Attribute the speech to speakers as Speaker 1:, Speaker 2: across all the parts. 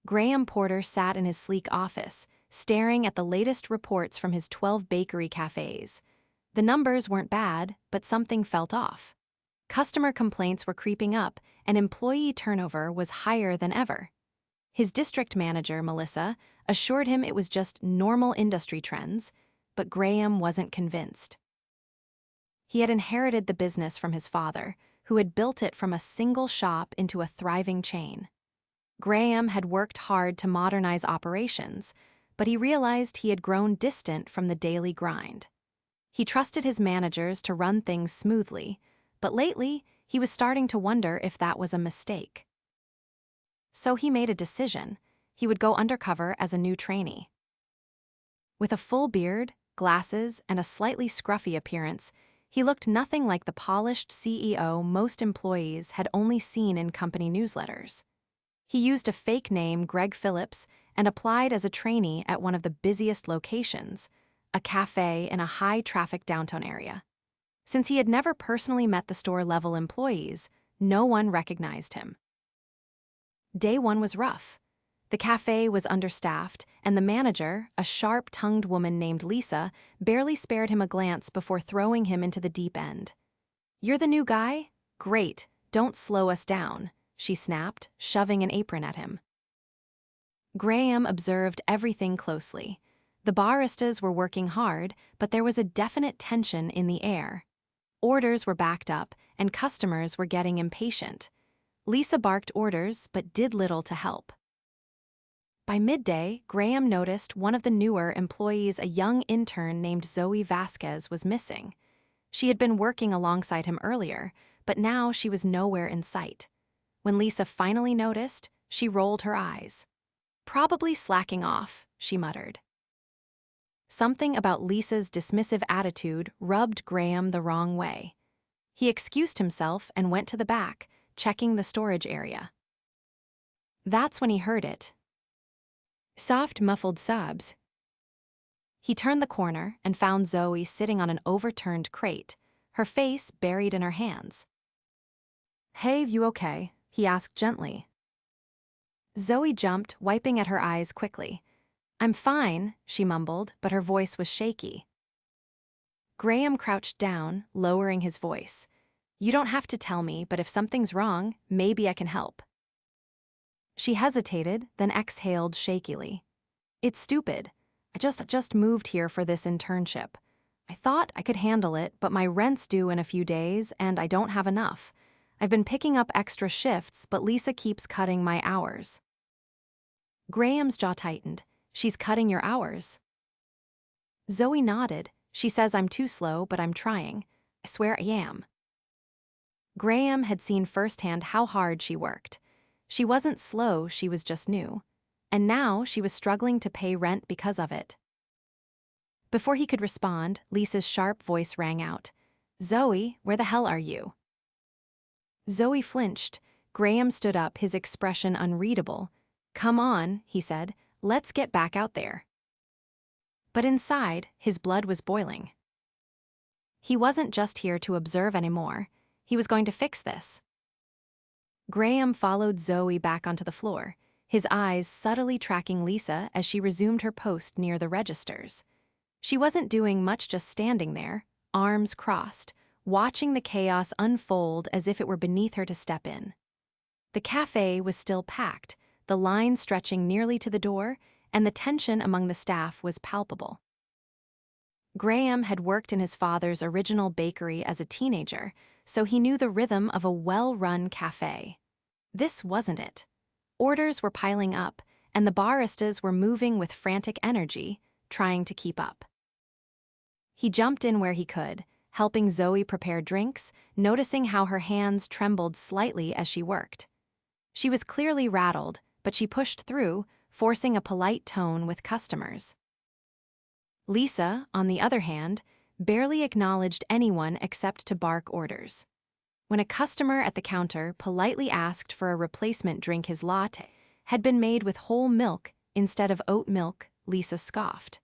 Speaker 1: Graham Porter sat in his sleek office, staring at the latest reports from his 12 bakery cafes. The numbers weren't bad, but something felt off. Customer complaints were creeping up, and employee turnover was higher than ever. His district manager, Melissa, assured him it was just normal industry trends, but Graham wasn't convinced. He had inherited the business from his father, who had built it from a single shop into a thriving chain. Graham had worked hard to modernize operations, but he realized he had grown distant from the daily grind. He trusted his managers to run things smoothly, but lately he was starting to wonder if that was a mistake. So he made a decision. He would go undercover as a new trainee. With a full beard, glasses, and a slightly scruffy appearance, he looked nothing like the polished CEO most employees had only seen in company newsletters. He used a fake name, Greg Phillips, and applied as a trainee at one of the busiest locations, a cafe in a high-traffic downtown area. Since he had never personally met the store-level employees, no one recognized him. Day one was rough. The cafe was understaffed, and the manager, a sharp-tongued woman named Lisa, barely spared him a glance before throwing him into the deep end. "You're the new guy? Great, don't slow us down," she snapped, shoving an apron at him. Graham observed everything closely. The baristas were working hard, but there was a definite tension in the air. Orders were backed up, and customers were getting impatient. Lisa barked orders, but did little to help. By midday, Graham noticed one of the newer employees, a young intern named Zoe Vasquez, was missing. She had been working alongside him earlier, but now she was nowhere in sight. When Lisa finally noticed, she rolled her eyes. "Probably slacking off," she muttered. Something about Lisa's dismissive attitude rubbed Graham the wrong way. He excused himself and went to the back, checking the storage area. That's when he heard it. Soft, muffled sobs. He turned the corner and found Zoe sitting on an overturned crate, her face buried in her hands. "Hey, you okay?" he asked gently. Zoe jumped, wiping at her eyes quickly. "I'm fine," she mumbled, but her voice was shaky. Graham crouched down, lowering his voice. "You don't have to tell me, but if something's wrong, maybe I can help." She hesitated, then exhaled shakily. "It's stupid. I just moved here for this internship. I thought I could handle it, but my rent's due in a few days, and I don't have enough. I've been picking up extra shifts, but Lisa keeps cutting my hours." Graham's jaw tightened. "She's cutting your hours?" Zoe nodded. "She says I'm too slow, but I'm trying. I swear I am." Graham had seen firsthand how hard she worked. She wasn't slow, she was just new. And now she was struggling to pay rent because of it. Before he could respond, Lisa's sharp voice rang out. "Zoe, where the hell are you?" Zoe flinched. Graham stood up, his expression unreadable. "Come on," he said. "Let's get back out there." But inside, his blood was boiling. He wasn't just here to observe anymore. He was going to fix this. Graham followed Zoe back onto the floor, his eyes subtly tracking Lisa as she resumed her post near the registers. She wasn't doing much, just standing there, arms crossed, watching the chaos unfold as if it were beneath her to step in. The cafe was still packed, the line stretching nearly to the door, and the tension among the staff was palpable. Graham had worked in his father's original bakery as a teenager, so he knew the rhythm of a well-run cafe. This wasn't it. Orders were piling up, and the baristas were moving with frantic energy, trying to keep up. He jumped in where he could, helping Zoe prepare drinks, noticing how her hands trembled slightly as she worked. She was clearly rattled, but she pushed through, forcing a polite tone with customers. Lisa, on the other hand, barely acknowledged anyone except to bark orders. When a customer at the counter politely asked for a replacement drink, his latte had been made with whole milk instead of oat milk, Lisa scoffed.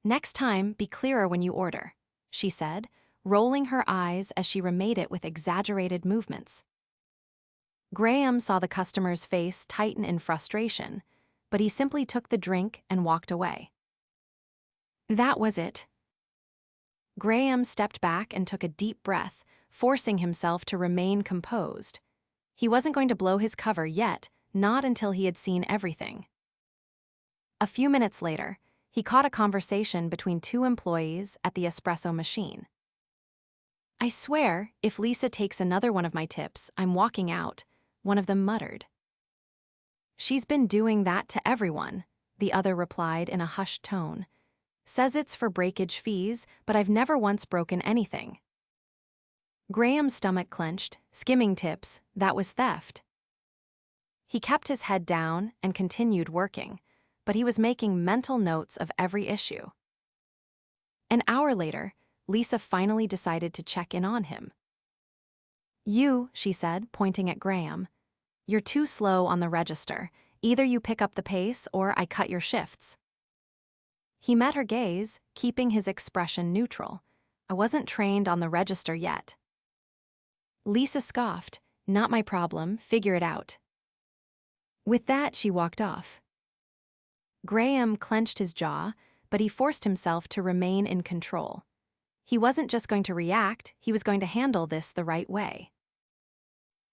Speaker 1: "Next time, be clearer when you order," she said, rolling her eyes as she remade it with exaggerated movements. Graham saw the customer's face tighten in frustration, but he simply took the drink and walked away. That was it. Graham stepped back and took a deep breath, forcing himself to remain composed. He wasn't going to blow his cover yet, not until he had seen everything. A few minutes later, he caught a conversation between two employees at the espresso machine. "I swear, if Lisa takes another one of my tips, I'm walking out," one of them muttered. "She's been doing that to everyone," the other replied in a hushed tone. "Says it's for breakage fees, but I've never once broken anything." Graham's stomach clenched. Skimming tips, that was theft. He kept his head down and continued working, but he was making mental notes of every issue. An hour later, Lisa finally decided to check in on him. "You," she said, pointing at Graham, "you're too slow on the register. Either you pick up the pace or I cut your shifts." He met her gaze, keeping his expression neutral. "I wasn't trained on the register yet." Lisa scoffed. "Not my problem, figure it out." With that, she walked off. Graham clenched his jaw, but he forced himself to remain in control. He wasn't just going to react, he was going to handle this the right way.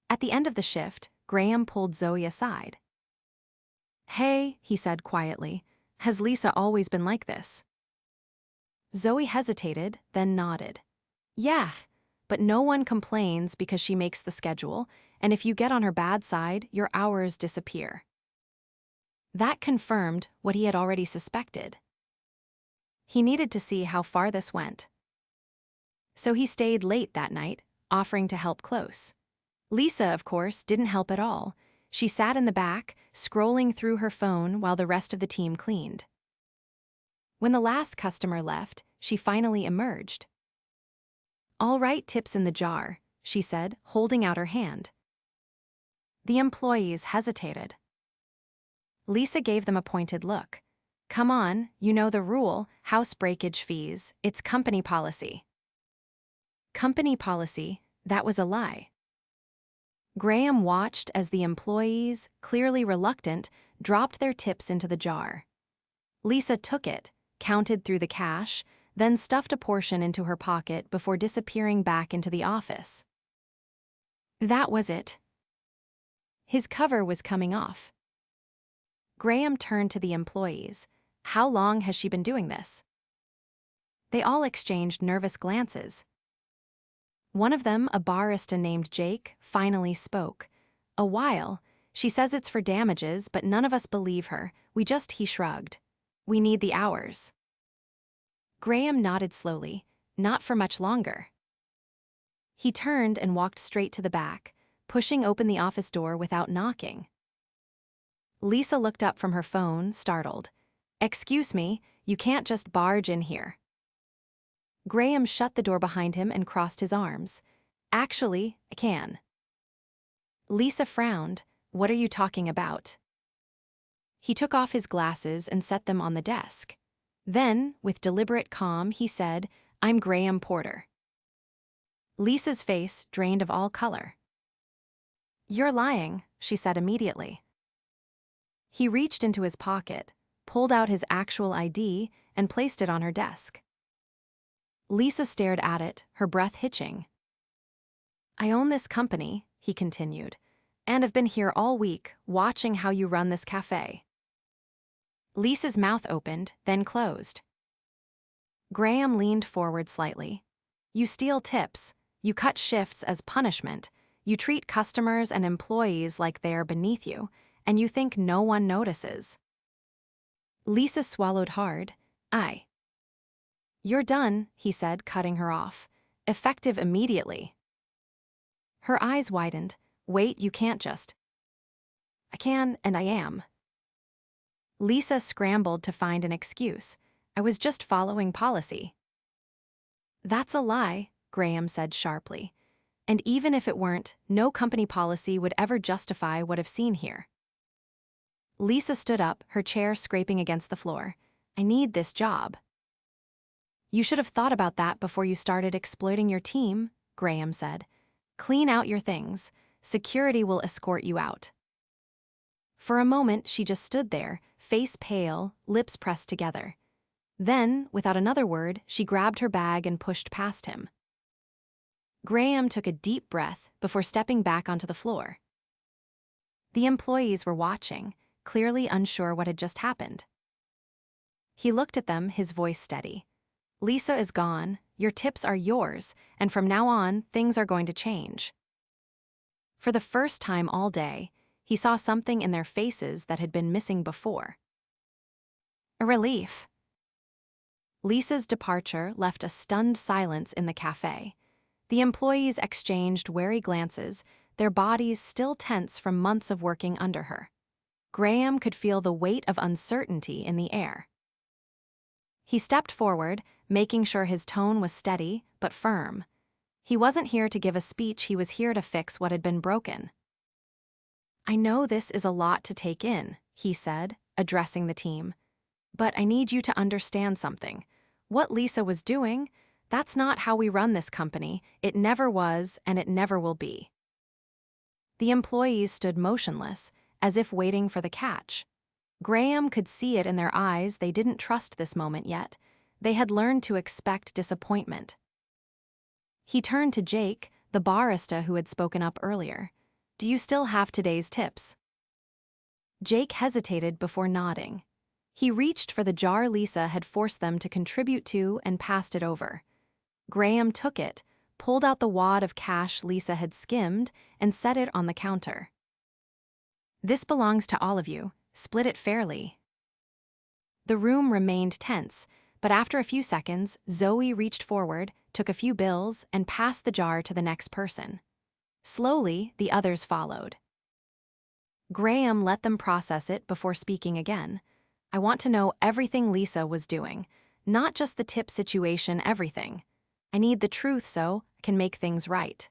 Speaker 1: At the end of the shift, Graham pulled Zoe aside. "Hey," he said quietly, "has Lisa always been like this?" Zoe hesitated, then nodded. "Yeah, but no one complains because she makes the schedule, and if you get on her bad side, your hours disappear." That confirmed what he had already suspected. He needed to see how far this went. So he stayed late that night, offering to help close. Lisa, of course, didn't help at all. She sat in the back, scrolling through her phone while the rest of the team cleaned. When the last customer left, she finally emerged. "All right, tips in the jar," she said, holding out her hand. The employees hesitated. Lisa gave them a pointed look. "Come on, you know the rule, house breakage fees, it's company policy." Company policy, that was a lie. Graham watched as the employees, clearly reluctant, dropped their tips into the jar. Lisa took it, counted through the cash, then stuffed a portion into her pocket before disappearing back into the office. That was it. His cover was coming off. Graham turned to the employees. "How long has she been doing this?" They all exchanged nervous glances. One of them, a barista named Jake, finally spoke. "A while. She says it's for damages, but none of us believe her. He shrugged. We need the hours." Graham nodded slowly. "Not for much longer." He turned and walked straight to the back, pushing open the office door without knocking. Lisa looked up from her phone, startled. "Excuse me, you can't just barge in here." Graham shut the door behind him and crossed his arms. "Actually, I can." Lisa frowned. "What are you talking about?" He took off his glasses and set them on the desk. Then, with deliberate calm, he said, "I'm Graham Porter." Lisa's face drained of all color. "You're lying," she said immediately. He reached into his pocket, pulled out his actual ID, and placed it on her desk. Lisa stared at it, her breath hitching. "I own this company," he continued, "and have been here all week, watching how you run this cafe." Lisa's mouth opened, then closed. Graham leaned forward slightly. "You steal tips, you cut shifts as punishment, you treat customers and employees like they're beneath you, and you think no one notices." Lisa swallowed hard. "You're done," he said, cutting her off. "Effective immediately." Her eyes widened. "Wait, you can't just." "I can, and I am." Lisa scrambled to find an excuse. "I was just following policy." "That's a lie," Graham said sharply. "And even if it weren't, no company policy would ever justify what I've seen here." Lisa stood up, her chair scraping against the floor. "I need this job." "You should have thought about that before you started exploiting your team," Graham said. "Clean out your things. security will escort you out." For a moment, she just stood there, face pale, lips pressed together. Then, without another word, she grabbed her bag and pushed past him. Graham took a deep breath before stepping back onto the floor. The employees were watching, clearly unsure what had just happened. He looked at them, his voice steady. "Lisa is gone, your tips are yours, and from now on, things are going to change." For the first time all day, he saw something in their faces that had been missing before. A relief. Lisa's departure left a stunned silence in the cafe. The employees exchanged wary glances, their bodies still tense from months of working under her. Graham could feel the weight of uncertainty in the air. He stepped forward, making sure his tone was steady but firm. He wasn't here to give a speech, he was here to fix what had been broken. "I know this is a lot to take in," he said, addressing the team. "But I need you to understand something. What Lisa was doing, that's not how we run this company. It never was, and it never will be." The employees stood motionless, as if waiting for the catch. Graham could see it in their eyes. They didn't trust this moment yet. They had learned to expect disappointment. He turned to Jake, the barista who had spoken up earlier. "Do you still have today's tips?" Jake hesitated before nodding. He reached for the jar Lisa had forced them to contribute to and passed it over. Graham took it, pulled out the wad of cash Lisa had skimmed, and set it on the counter. "This belongs to all of you. Split it fairly." The room remained tense, but after a few seconds, Zoe reached forward, took a few bills, and passed the jar to the next person. Slowly, the others followed. Graham let them process it before speaking again. "I want to know everything Lisa was doing, not just the tip situation, everything. I need the truth so I can make things right."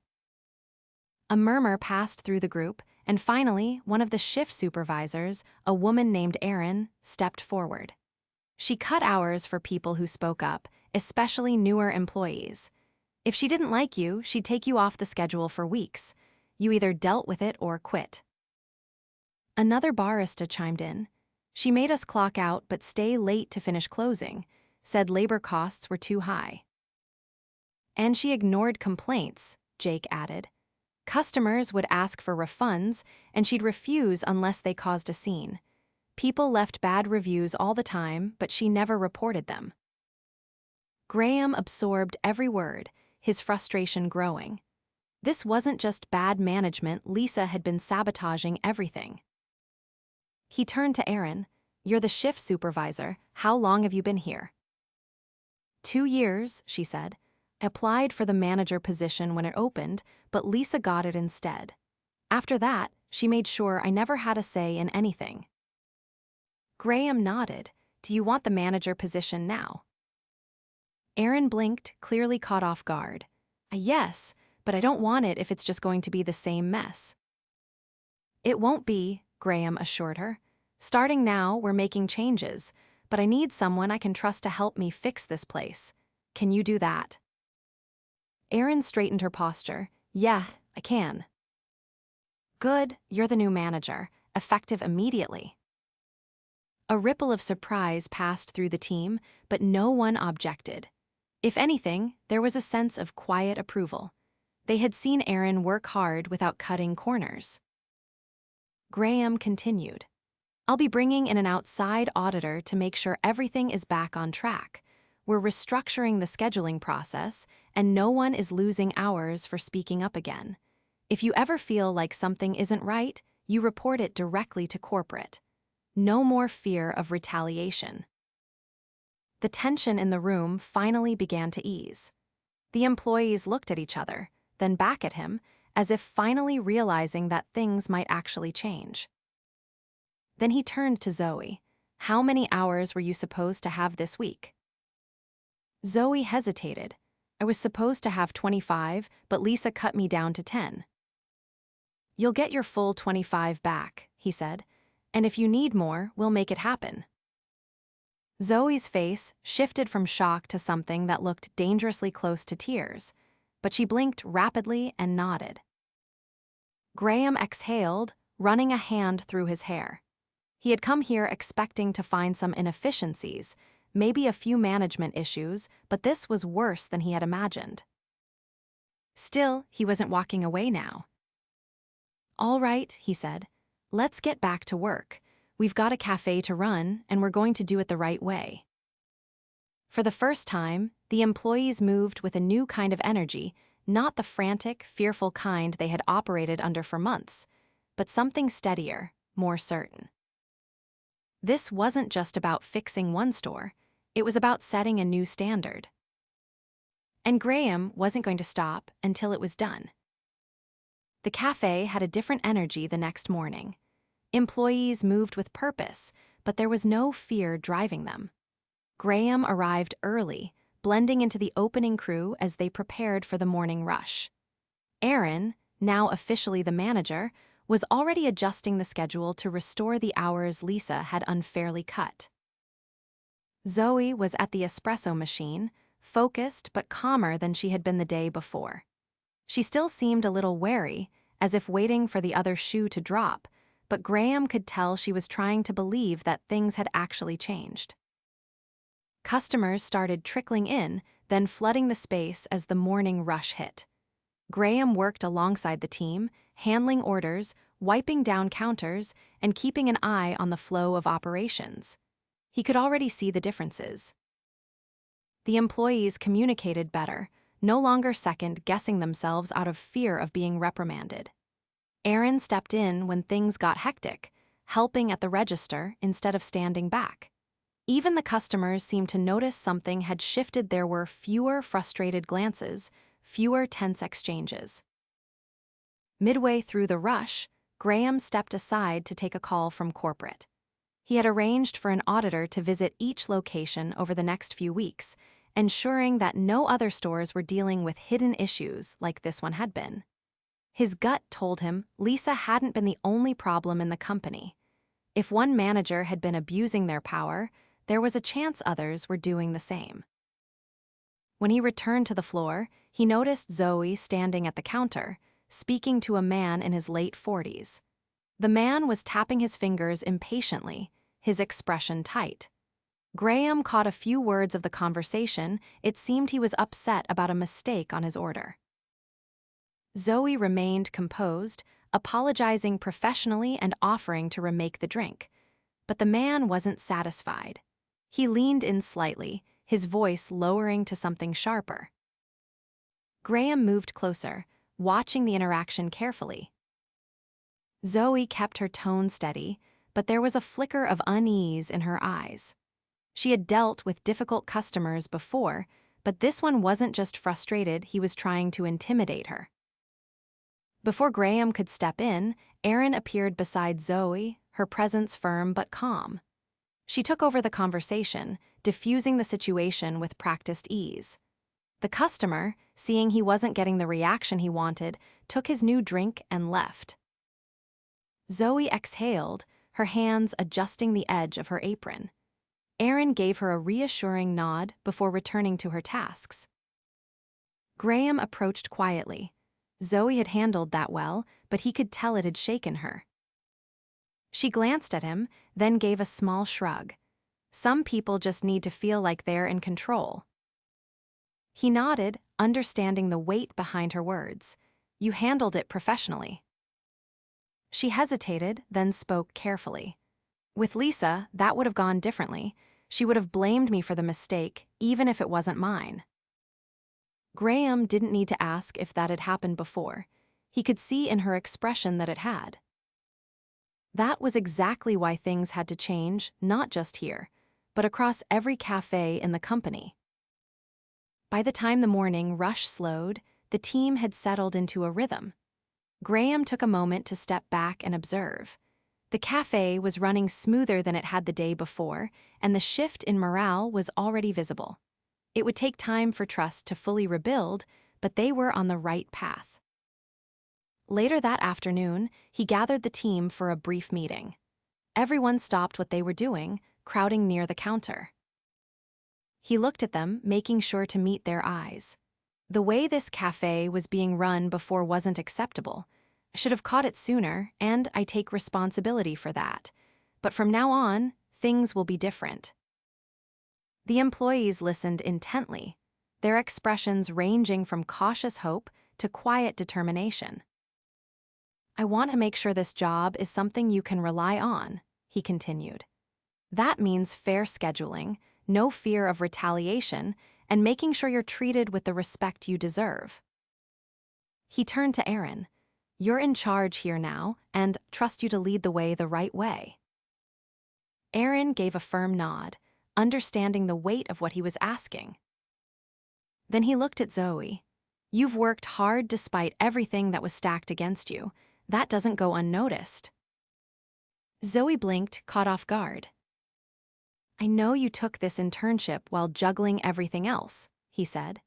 Speaker 1: A murmur passed through the group, and finally, one of the shift supervisors, a woman named Erin, stepped forward. She cut hours for people who spoke up, especially newer employees. If she didn't like you, she'd take you off the schedule for weeks. You either dealt with it or quit. Another barista chimed in. "She made us clock out but stay late to finish closing, said labor costs were too high." "And she ignored complaints," Jake added. "Customers would ask for refunds, and she'd refuse unless they caused a scene. People left bad reviews all the time, but she never reported them." Graham absorbed every word, his frustration growing. This wasn't just bad management, Lisa had been sabotaging everything. He turned to Erin. "You're the shift supervisor. How long have you been here?" 2 years, she said. "I applied for the manager position when it opened, but Lisa got it instead. After that, she made sure I never had a say in anything." Graham nodded. "Do you want the manager position now?" Erin blinked, clearly caught off guard. "Yes, but I don't want it if it's just going to be the same mess." "It won't be," Graham assured her. "Starting now, we're making changes, but I need someone I can trust to help me fix this place. Can you do that?" Erin straightened her posture. "Yeah, I can." "Good, you're the new manager, effective immediately." A ripple of surprise passed through the team, but no one objected. If anything, there was a sense of quiet approval. They had seen Erin work hard without cutting corners. Graham continued. "I'll be bringing in an outside auditor to make sure everything is back on track. We're restructuring the scheduling process, and no one is losing hours for speaking up again. If you ever feel like something isn't right, you report it directly to corporate. No more fear of retaliation." The tension in the room finally began to ease. The employees looked at each other, then back at him, as if finally realizing that things might actually change. Then he turned to Zoe. "How many hours were you supposed to have this week?" Zoe hesitated. "I was supposed to have 25, but Lisa cut me down to 10. "You'll get your full 25 back," he said. "And if you need more, we'll make it happen." Zoe's face shifted from shock to something that looked dangerously close to tears, but she blinked rapidly and nodded. Graham exhaled, running a hand through his hair. He had come here expecting to find some inefficiencies, maybe a few management issues, but this was worse than he had imagined. Still, he wasn't walking away now. "All right," he said. "Let's get back to work. We've got a cafe to run, and we're going to do it the right way." For the first time, the employees moved with a new kind of energy, not the frantic, fearful kind they had operated under for months, but something steadier, more certain. This wasn't just about fixing one store, it was about setting a new standard. And Graham wasn't going to stop until it was done. The cafe had a different energy the next morning. Employees moved with purpose, but there was no fear driving them. Graham arrived early, blending into the opening crew as they prepared for the morning rush. Aaron, now officially the manager, was already adjusting the schedule to restore the hours Lisa had unfairly cut. Zoe was at the espresso machine, focused but calmer than she had been the day before. She still seemed a little wary, as if waiting for the other shoe to drop, but Graham could tell she was trying to believe that things had actually changed. Customers started trickling in, then flooding the space as the morning rush hit. Graham worked alongside the team, handling orders, wiping down counters, and keeping an eye on the flow of operations. He could already see the differences. The employees communicated better, no longer second-guessing themselves out of fear of being reprimanded. Aaron stepped in when things got hectic, helping at the register instead of standing back. Even the customers seemed to notice something had shifted. There were fewer frustrated glances, fewer tense exchanges. Midway through the rush, Graham stepped aside to take a call from corporate. He had arranged for an auditor to visit each location over the next few weeks, ensuring that no other stores were dealing with hidden issues like this one had been. His gut told him Lisa hadn't been the only problem in the company. If one manager had been abusing their power, there was a chance others were doing the same. When he returned to the floor, he noticed Zoe standing at the counter, speaking to a man in his late 40s. The man was tapping his fingers impatiently, his expression tight. Graham caught a few words of the conversation. It seemed he was upset about a mistake on his order. Zoe remained composed, apologizing professionally and offering to remake the drink. But the man wasn't satisfied. He leaned in slightly, his voice lowering to something sharper. Graham moved closer, watching the interaction carefully. Zoe kept her tone steady, but there was a flicker of unease in her eyes. She had dealt with difficult customers before, but this one wasn't just frustrated, he was trying to intimidate her. Before Graham could step in, Erin appeared beside Zoe, her presence firm but calm. She took over the conversation, diffusing the situation with practiced ease. The customer, seeing he wasn't getting the reaction he wanted, took his new drink and left. Zoe exhaled, her hands adjusting the edge of her apron. Erin gave her a reassuring nod before returning to her tasks. Graham approached quietly. Zoe had handled that well, but he could tell it had shaken her. She glanced at him, then gave a small shrug. Some people just need to feel like they're in control. He nodded, understanding the weight behind her words. You handled it professionally. She hesitated, then spoke carefully. With Lisa, that would have gone differently. She would have blamed me for the mistake, even if it wasn't mine. Graham didn't need to ask if that had happened before. He could see in her expression that it had. That was exactly why things had to change, not just here, but across every cafe in the company. By the time the morning rush slowed, the team had settled into a rhythm. Graham took a moment to step back and observe. The cafe was running smoother than it had the day before, and the shift in morale was already visible. It would take time for trust to fully rebuild, but they were on the right path. Later that afternoon, he gathered the team for a brief meeting. Everyone stopped what they were doing, crowding near the counter. He looked at them, making sure to meet their eyes. The way this cafe was being run before wasn't acceptable. I should have caught it sooner, and I take responsibility for that. But from now on, things will be different." The employees listened intently, their expressions ranging from cautious hope to quiet determination. "I want to make sure this job is something you can rely on," he continued. "That means fair scheduling, no fear of retaliation, and making sure you're treated with the respect you deserve." He turned to Aaron. "You're in charge here now, and trust you to lead the way the right way." Aaron gave a firm nod, understanding the weight of what he was asking. Then he looked at Zoe. "You've worked hard despite everything that was stacked against you. That doesn't go unnoticed." Zoe blinked, caught off guard. "I know you took this internship while juggling everything else," he said.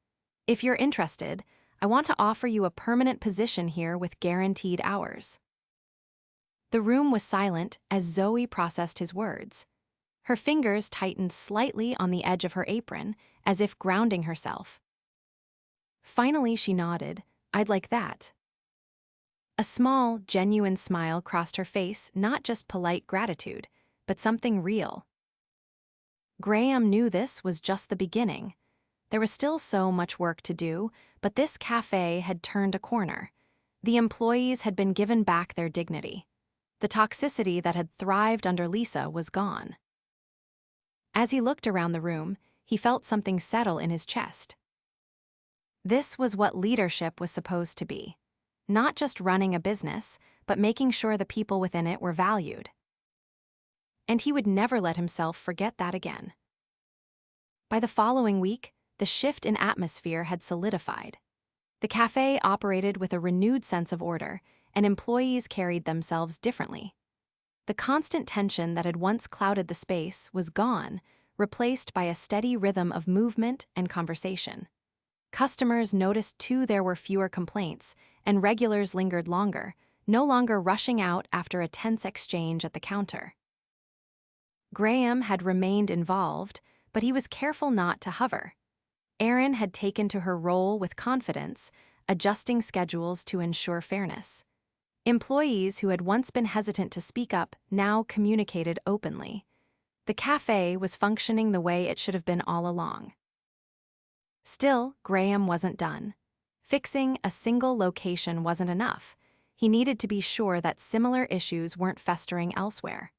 Speaker 1: "If you're interested, I want to offer you a permanent position here with guaranteed hours." The room was silent as Zoe processed his words. Her fingers tightened slightly on the edge of her apron, as if grounding herself. Finally, she nodded. "I'd like that." A small, genuine smile crossed her face, not just polite gratitude, but something real. Graham knew this was just the beginning. There was still so much work to do, but this cafe had turned a corner. The employees had been given back their dignity. The toxicity that had thrived under Lisa was gone. As he looked around the room, he felt something settle in his chest. This was what leadership was supposed to be. Not just running a business, but making sure the people within it were valued. And he would never let himself forget that again. By the following week, the shift in atmosphere had solidified. The cafe operated with a renewed sense of order, and employees carried themselves differently. The constant tension that had once clouded the space was gone, replaced by a steady rhythm of movement and conversation. Customers noticed too there were fewer complaints, and regulars lingered longer, no longer rushing out after a tense exchange at the counter. Graham had remained involved, but he was careful not to hover. Erin had taken to her role with confidence, adjusting schedules to ensure fairness. Employees who had once been hesitant to speak up now communicated openly. The cafe was functioning the way it should have been all along. Still, Graham wasn't done. Fixing a single location wasn't enough. He needed to be sure that similar issues weren't festering elsewhere.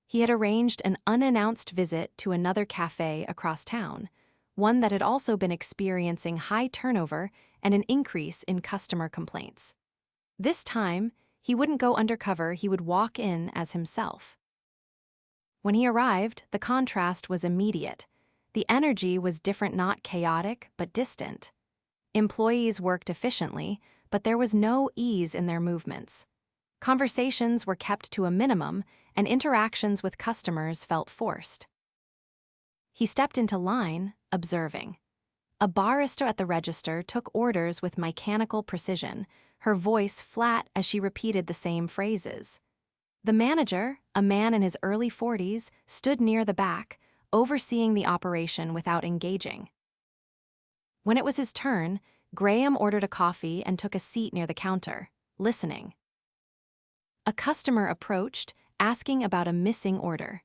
Speaker 1: He had arranged an unannounced visit to another cafe across town, one that had also been experiencing high turnover and an increase in customer complaints. This time, he wouldn't go undercover, he would walk in as himself. When he arrived, the contrast was immediate. The energy was different, not chaotic, but distant. Employees worked efficiently, but there was no ease in their movements. Conversations were kept to a minimum, and interactions with customers felt forced. He stepped into line, observing. A barista at the register took orders with mechanical precision, her voice flat as she repeated the same phrases. The manager, a man in his early 40s, stood near the back, overseeing the operation without engaging. When it was his turn, Graham ordered a coffee and took a seat near the counter, listening. A customer approached, asking about a missing order.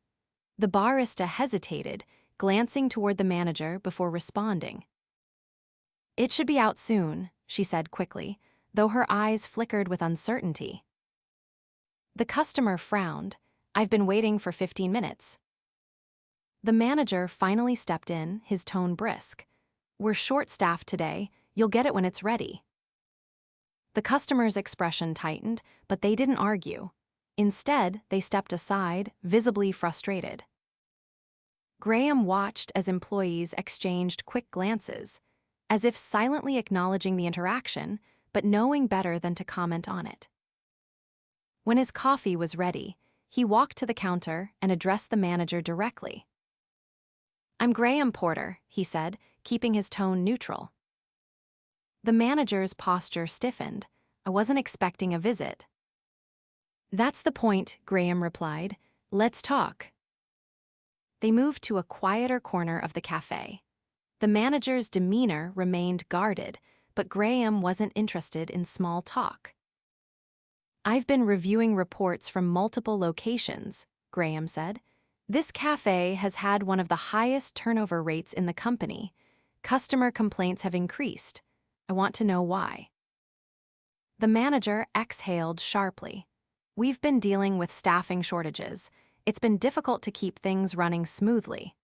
Speaker 1: The barista hesitated, glancing toward the manager before responding. "It should be out soon," she said quickly, though her eyes flickered with uncertainty. The customer frowned. "I've been waiting for 15 minutes. The manager finally stepped in, his tone brisk. "We're short-staffed today. You'll get it when it's ready." The customer's expression tightened, but they didn't argue. Instead, they stepped aside, visibly frustrated. Graham watched as employees exchanged quick glances, as if silently acknowledging the interaction, but knowing better than to comment on it. When his coffee was ready, he walked to the counter and addressed the manager directly. "I'm Graham Porter," he said, keeping his tone neutral. The manager's posture stiffened. "I wasn't expecting a visit." "That's the point," Graham replied. "Let's talk." They moved to a quieter corner of the cafe. The manager's demeanor remained guarded, but Graham wasn't interested in small talk. I've been reviewing reports from multiple locations, Graham said. This cafe has had one of the highest turnover rates in the company. Customer complaints have increased. I want to know why. The manager exhaled sharply. We've been dealing with staffing shortages. It's been difficult to keep things running smoothly.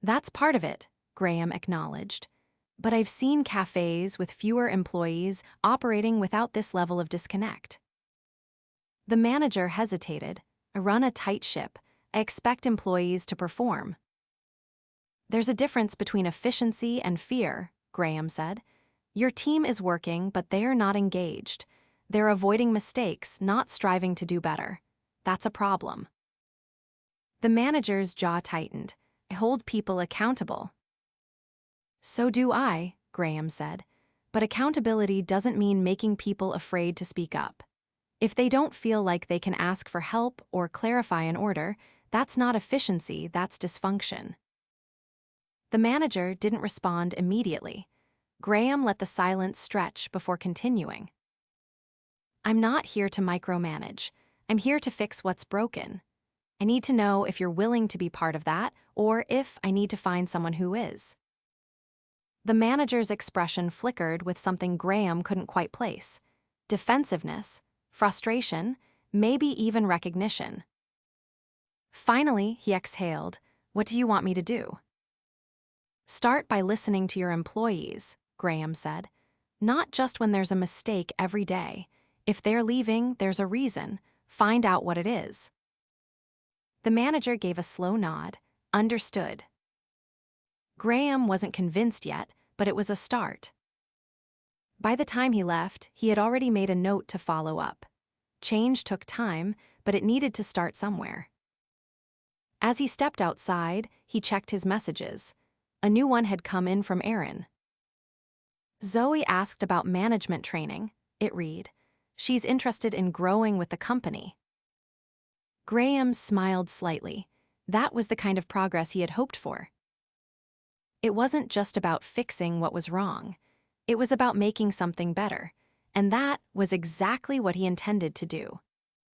Speaker 1: That's part of it, Graham acknowledged. But I've seen cafes with fewer employees operating without this level of disconnect. The manager hesitated. I run a tight ship. I expect employees to perform. There's a difference between efficiency and fear, Graham said. Your team is working, but they are not engaged. They're avoiding mistakes, not striving to do better. That's a problem. The manager's jaw tightened. I hold people accountable. So do I, Graham said. But accountability doesn't mean making people afraid to speak up. If they don't feel like they can ask for help or clarify an order, that's not efficiency, that's dysfunction. The manager didn't respond immediately. Graham let the silence stretch before continuing. I'm not here to micromanage. I'm here to fix what's broken. I need to know if you're willing to be part of that, or if I need to find someone who is. The manager's expression flickered with something Graham couldn't quite place. Defensiveness, frustration, maybe even recognition. Finally, he exhaled. What do you want me to do? Start by listening to your employees, Graham said. Not just when there's a mistake every day. If they're leaving, there's a reason. Find out what it is. The manager gave a slow nod. Understood. Graham wasn't convinced yet, but it was a start. By the time he left, he had already made a note to follow up. Change took time, but it needed to start somewhere. As he stepped outside, he checked his messages. A new one had come in from Erin. Zoe asked about management training, it read. She's interested in growing with the company. Graham smiled slightly. That was the kind of progress he had hoped for. It wasn't just about fixing what was wrong. It was about making something better, and that was exactly what he intended to do.